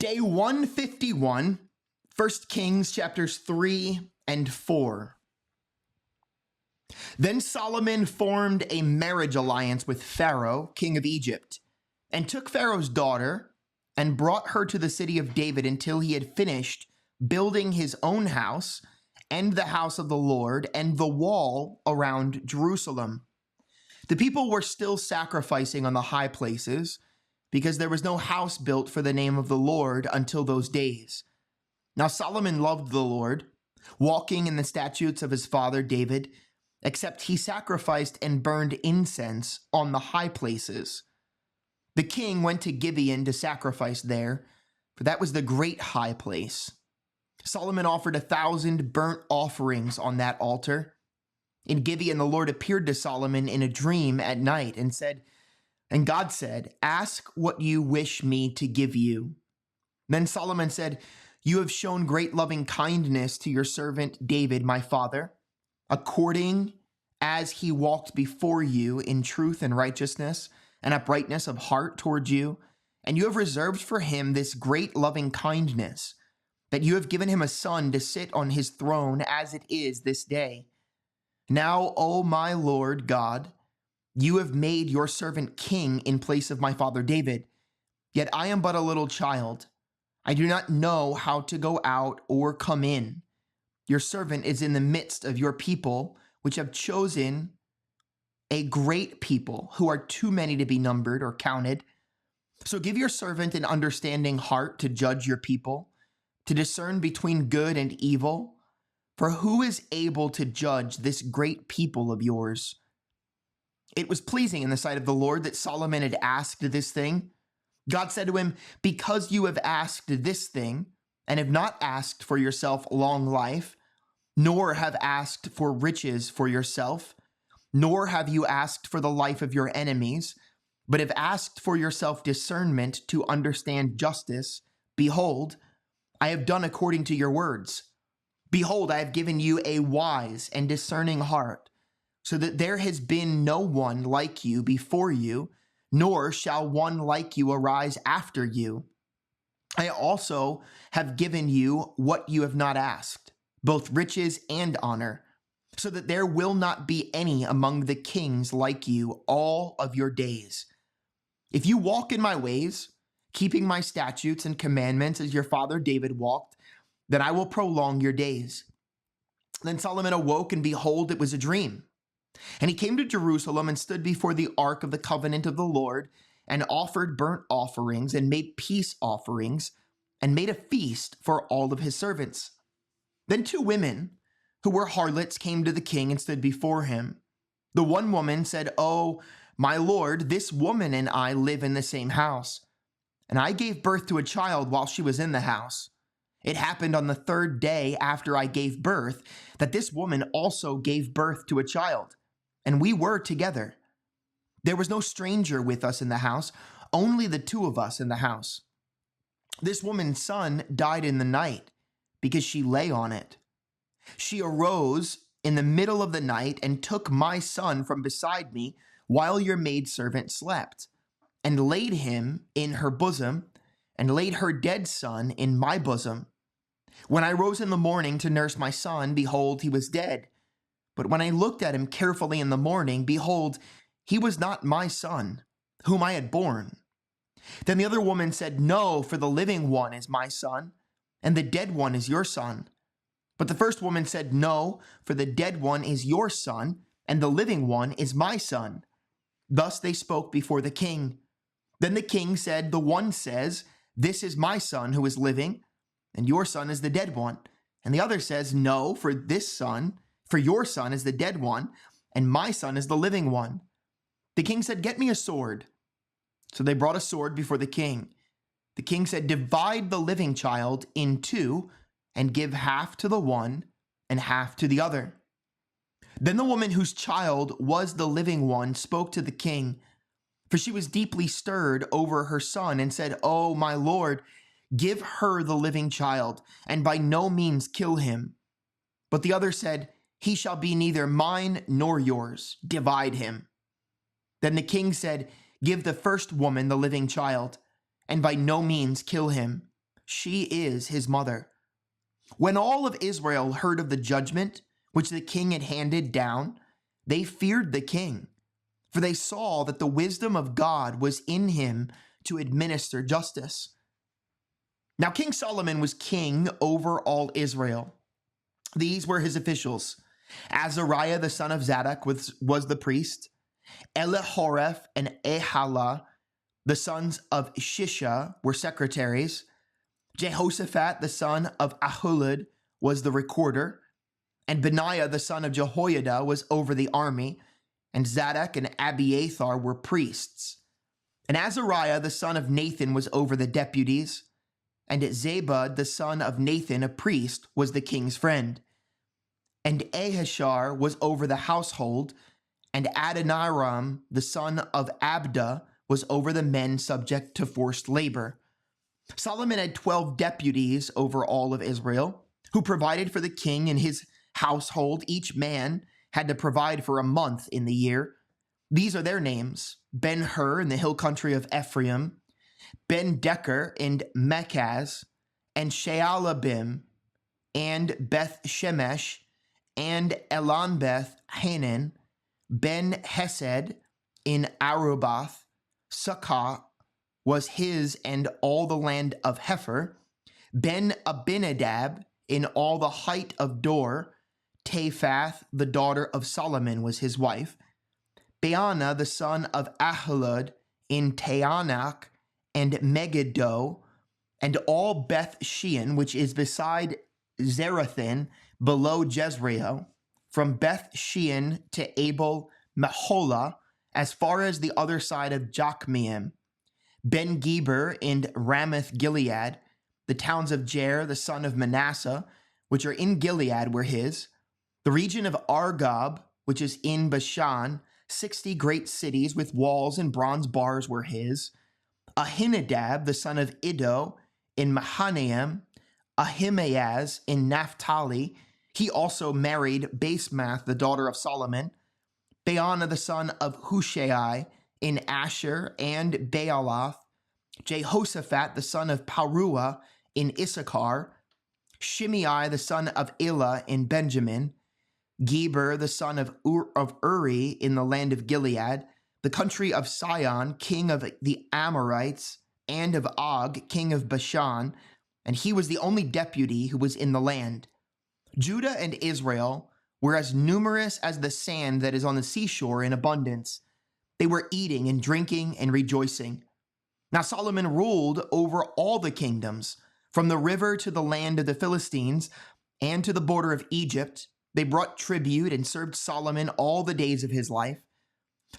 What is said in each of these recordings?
Day 151, 1 Kings chapters 3 and 4. Then Solomon formed a marriage alliance with Pharaoh, king of Egypt, and took Pharaoh's daughter and brought her to the city of David until he had finished building his own house and the house of the Lord and the wall around Jerusalem. The people were still sacrificing on the high places because there was no house built for the name of the Lord until those days. Now Solomon loved the Lord, walking in the statutes of his father David, except he sacrificed and burned incense on the high places. The king went to Gibeon to sacrifice there, for that was the great high place. Solomon offered 1,000 burnt offerings on that altar. In Gibeon, the Lord appeared to Solomon in a dream at night and God said, "Ask what you wish me to give you." Then Solomon said, "You have shown great loving kindness to your servant David, my father, according as he walked before you in truth and righteousness and uprightness of heart toward you. And you have reserved for him this great loving kindness, that you have given him a son to sit on his throne as it is this day. Now, O my Lord God, you have made your servant king in place of my father David. Yet I am but a little child. I do not know how to go out or come in. Your servant is in the midst of your people, which have chosen a great people who are too many to be numbered or counted. So give your servant an understanding heart to judge your people, to discern between good and evil. For who is able to judge this great people of yours?" It was pleasing in the sight of the Lord that Solomon had asked this thing. God said to him, "Because you have asked this thing, and have not asked for yourself long life, nor have asked for riches for yourself, nor have you asked for the life of your enemies, but have asked for yourself discernment to understand justice, behold, I have done according to your words. Behold, I have given you a wise and discerning heart, so that there has been no one like you before you, nor shall one like you arise after you. I also have given you what you have not asked, both riches and honor, so that there will not be any among the kings like you all of your days. If you walk in my ways, keeping my statutes and commandments as your father David walked, then I will prolong your days." Then Solomon awoke, and behold, it was a dream. And he came to Jerusalem and stood before the ark of the covenant of the Lord, and offered burnt offerings, and made peace offerings, and made a feast for all of his servants. Then two women, who were harlots, came to the king and stood before him. The one woman said, "Oh, my lord, this woman and I live in the same house, and I gave birth to a child while she was in the house. It happened on the third day after I gave birth that this woman also gave birth to a child, and we were together. There was no stranger with us in the house, only the two of us in the house. This woman's son died in the night because she lay on it. She arose in the middle of the night and took my son from beside me while your maidservant slept, and laid him in her bosom, and laid her dead son in my bosom. When I rose in the morning to nurse my son, behold, he was dead. But when I looked at him carefully in the morning, behold, he was not my son, whom I had born. Then the other woman said, No, for the living one is my son, and the dead one is your son. But the first woman said, No, for the dead one is your son, and the living one is my son. Thus they spoke before the king. Then the king said, The one says, This is my son who is living, and your son is the dead one. And the other says, No, for your son is the dead one, and my son is the living one. The king said, Get me a sword. So they brought a sword before the king. The king said, Divide the living child in two, and give half to the one and half to the other. Then the woman whose child was the living one spoke to the king, for she was deeply stirred over her son, and said, Oh, my lord, give her the living child, and by no means kill him. But the other said, He shall be neither mine nor yours. Divide him. Then the king said, Give the first woman the living child, and by no means kill him. she is his mother. When all of Israel heard of the judgment which the king had handed down, they feared the king, for they saw that the wisdom of God was in him to administer justice. Now King Solomon was king over all Israel. These were his officials. Azariah the son of Zadok was the priest. Elihoreph and Ehala, the sons of Shisha, were secretaries. Jehoshaphat the son of Ahulud was the recorder. And Benaiah the son of Jehoiada was over the army. And Zadok and Abiathar were priests. And Azariah the son of Nathan was over the deputies. And Zabud the son of Nathan, a priest, was the king's friend. And Ahishar was over the household. And Adoniram the son of Abda was over the men subject to forced labor. Solomon had 12 deputies over all of Israel, who provided for the king and his household. Each man had to provide for a month in the year. These are their names: Ben-Hur in the hill country of Ephraim, Ben-Decker in Mechaz, and Shaalabim, and Beth-Shemesh, and Elonbeth-Hanan, Ben-Hesed in Arubath. Sukkah was his and all the land of Hepher. Ben-Abinadab in all the height of Dor. Taphath, the daughter of Solomon, was his wife. Baana, the son of Ahilud, in Taanach, and Megiddo, and all Beth Shean, which is beside Zerathan, below Jezreel, from Beth Shean to Abel Meholah, as far as the other side of Jokmeam. Ben-Geber and Ramoth Gilead, the towns of Jair, the son of Manasseh, which are in Gilead, were his. The region of Argob, which is in Bashan, 60 great cities with walls and bronze bars were his. Ahinadab, the son of Iddo, in Mahanaim. Ahimaaz in Naphtali. He also married Basemath, the daughter of Solomon. Baana, the son of Hushai, in Asher, and Baalath. Jehoshaphat, the son of Paruah, in Issachar. Shimei, the son of Elah, in Benjamin. Geber, the son of Uri, in the land of Gilead, the country of Sihon, king of the Amorites, and of Og, king of Bashan, and he was the only deputy who was in the land. Judah and Israel were as numerous as the sand that is on the seashore in abundance. They were eating and drinking and rejoicing. Now Solomon ruled over all the kingdoms, from the river to the land of the Philistines and to the border of Egypt. They brought tribute and served Solomon all the days of his life.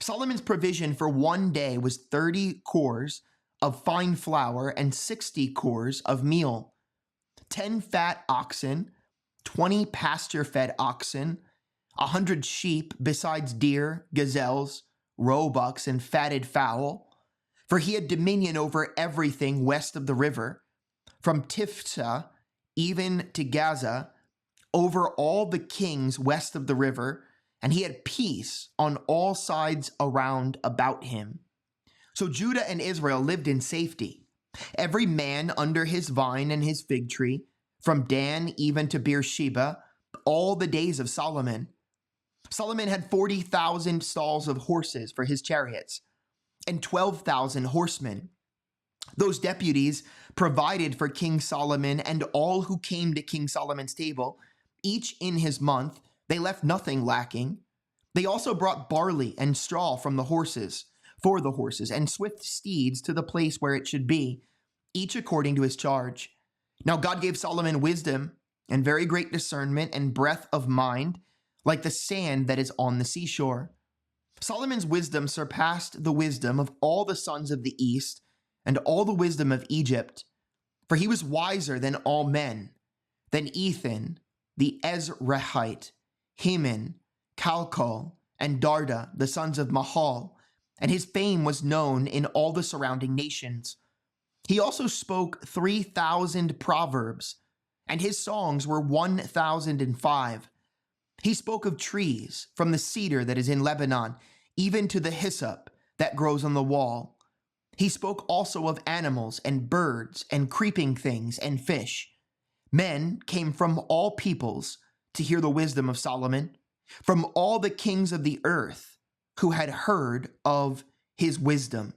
Solomon's provision for one day was 30 cores of fine flour and 60 cores of meal, 10 fat oxen, 20 pasture-fed oxen, 100 sheep, besides deer, gazelles, roebucks, and fatted fowl. For he had dominion over everything west of the river, from Tiphsah even to Gaza, over all the kings west of the river, and he had peace on all sides around about him. So Judah and Israel lived in safety, every man under his vine and his fig tree, from Dan even to Beersheba, all the days of Solomon. Solomon had 40,000 stalls of horses for his chariots, and 12,000 horsemen. Those deputies provided for King Solomon and all who came to King Solomon's table, each in his month. They left nothing lacking. They also brought barley and straw from the horses, for the horses, and swift steeds to the place where it should be, each according to his charge. Now God gave Solomon wisdom and very great discernment and breadth of mind, like the sand that is on the seashore. Solomon's wisdom surpassed the wisdom of all the sons of the east and all the wisdom of Egypt, for he was wiser than all men, than Ethan, the Ezrahite, Heman, Calcol, and Darda, the sons of Mahal, and his fame was known in all the surrounding nations. He also spoke 3,000 proverbs, and his songs were 1,005. He spoke of trees, from the cedar that is in Lebanon, even to the hyssop that grows on the wall. He spoke also of animals and birds and creeping things and fish. Men came from all peoples to hear the wisdom of Solomon, from all the kings of the earth who had heard of his wisdom.